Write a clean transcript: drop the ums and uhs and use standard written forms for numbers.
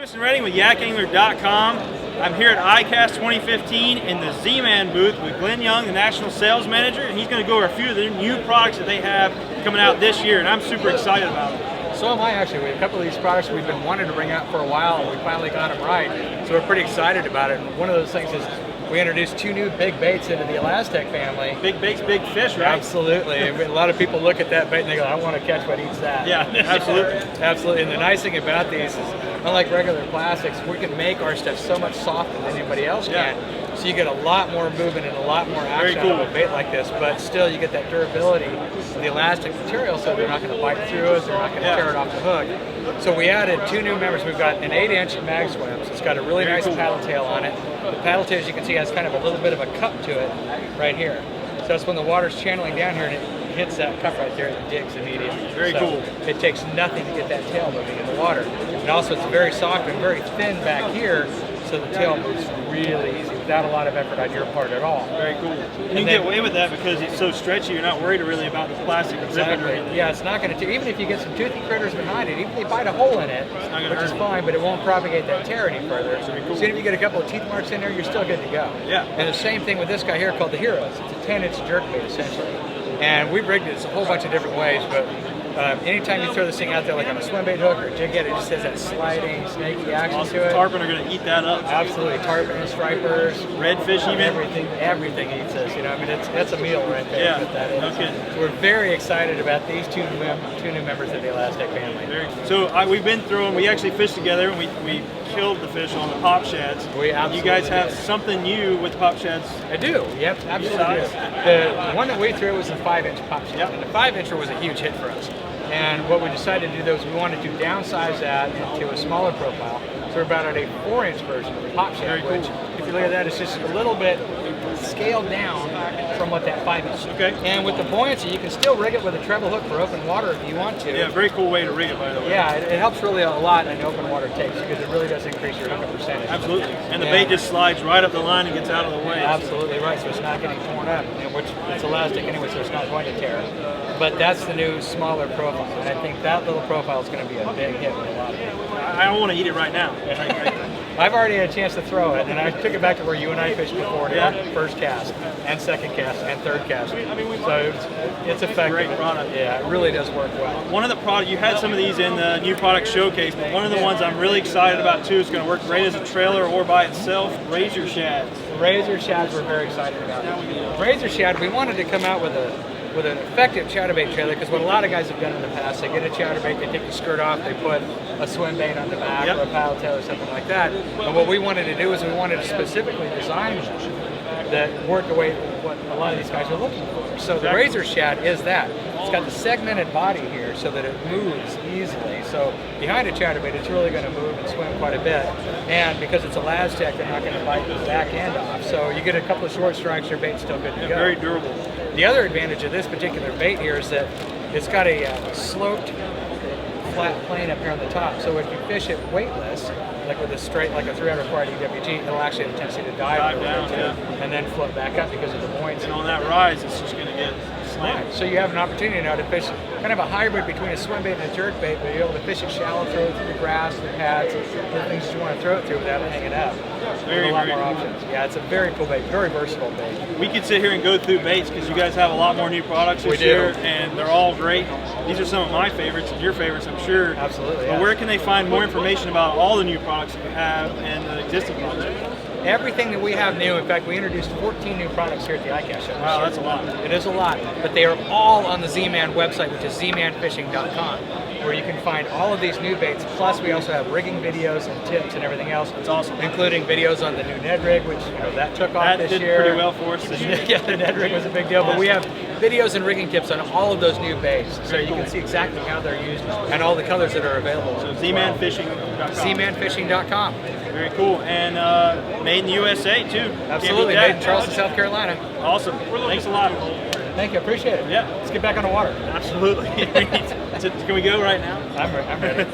Jameson Redding with YakAngler.com. I'm here at ICAST 2015 in the Z-Man booth with Glenn Young, the National Sales Manager, and he's going to go over a few of the new products that they have coming out this year, and I'm super excited about it. So am I, actually. We have a couple of these products we've been wanting to bring out for a while, and we finally got them right, so we're pretty excited about it. And one of those things is we introduced two new big baits into the Elastec family. Big baits, big fish, right? Absolutely. A lot of people look at that bait and they go, I want to catch what eats that. Yeah, absolutely. Absolutely. And the nice thing about these is, unlike regular plastics, we can make our stuff so much softer than anybody else can. So you get a lot more movement and a lot more action out of a bait like this, but still you get that durability of the elastic material, so they're not going to bite through it, they're not going to tear it off the hook. So we added two new members. We've got an 8-inch mag swims. It's got a really nice paddle tail on it. The paddle tail, as you can see, has kind of a little bit of a cup to it right here. So that's when the water's channeling down here and it hits that cup right there, it digs immediately. Very cool. It takes nothing to get that tail moving in the water. And also it's very soft and very thin back here, so the tail moves really easy without a lot of effort on your part at all. Very cool. And you can get away with that because it's so stretchy, you're not worried really about the plastic ripping or anything. Yeah, it's not going to tear. Even if you get some toothy critters behind it, even if they bite a hole in it, which is fine, but it won't propagate that tear any further. So even if you get a couple of teeth marks in there, you're still good to go. Yeah. And the same thing with this guy here called the Heroes. It's a 10-inch jerkbait essentially. And we've rigged it a whole bunch of different ways, but anytime you throw this thing out there like on a swim bait hook or a jig head, it just has that sliding, snaky action to it. Tarpon are going to eat that up. Absolutely. Tarpon, stripers, redfish even. Everything eats this. You know, I mean, that's a meal right there. Yeah, no kidding. So we're very excited about these two new members of the Elastec family. So we've been throwing, we actually fished together and we killed the fish on the pop shads. You guys have something new with pop shads. I do, yep, absolutely do. The one that we threw was a 5-inch pop shad, and the 5-incher was a huge hit for us. And what we decided to do though is we wanted to downsize that into a smaller profile. So we're about at a 4-inch version of the pop shad, which, if you look at that, it's just a little bit scaled down from what that 5-inch is. Okay. And with the buoyancy, you can still rig it with a treble hook for open water if you want to. Yeah, very cool way to rig it, by the way. Yeah, it helps really a lot in open water takes because it really does increase your hookup percentage. Absolutely. And the bait just slides right up the line and gets out of the way. Absolutely right, so it's not getting torn up, which it's elastic anyway, so it's not going to tear. But that's the new smaller profile, and I think that little profile is going to be a big hit with a lot of people. I don't want to eat it right now. I've already had a chance to throw it, and I took it back to where you and I fished before, first cast, and second cast, and third cast. So it's effective. Great product. Yeah, it really does work well. One of the products, you had some of these in the new product showcase, but one of the ones I'm really excited about too is going to work great as a trailer or by itself, razor shads. Razor shads we're very excited about. Razor shad, we wanted to come out with an effective chatterbait trailer, because what a lot of guys have done in the past, they get a chatterbait, they take the skirt off, they put a swim bait on the back or a paddle tail or something like that. And what we wanted to do is we wanted to specifically design one that worked the way what a lot of these guys are looking for. So the razor shad is that. It's got the segmented body here so that it moves easily. So behind a chatterbait, it's really going to move and swim quite a bit. And because it's Elastec, they're not going to bite the back end off. So you get a couple of short strikes, your bait's still good to go. Very durable. The other advantage of this particular bait here is that it's got a sloped flat plane up here on the top. So if you fish it weightless, like with a straight, like a 340 EWG, it'll actually have a tendency to dive down and then float back up because of the buoyancy. And on that rise, it's just going to get slammed. So you have an opportunity now to fish kind of a hybrid between a swim bait and a jerk bait, but you're able to fish it shallow, throw it through the grass, the pads, the things that you want to throw it through without it hanging up. Very, a lot more options. Yeah, it's a very cool bait, very versatile bait. We could sit here and go through baits because you guys have a lot more new products this year, and they're all great. These are some of my favorites and your favorites, I'm sure. Absolutely. But where can they find more information about all the new products that you have and the existing products? Everything that we have new, in fact, we introduced 14 new products here at the ICAST show. Wow, that's a lot. It is a lot, but they are all on the Z-Man website, which is zmanfishing.com, where you can find all of these new baits. Plus, we also have rigging videos and tips and everything else. That's awesome. Including videos on the new Ned rig, which that took off this year. That did pretty well for us this year. Yeah, the Ned rig was a big deal, but we have videos and rigging tips on all of those new baits, so you can see exactly how they're used and all the colors that are available. So zmanfishing.com. zmanfishing.com. Very cool, and made in the USA too. Absolutely, made in Charleston, South Carolina. Awesome. Thanks a lot. Thank you, I appreciate it. Yeah. Let's get back on the water. Absolutely. Can we go right now? I'm ready.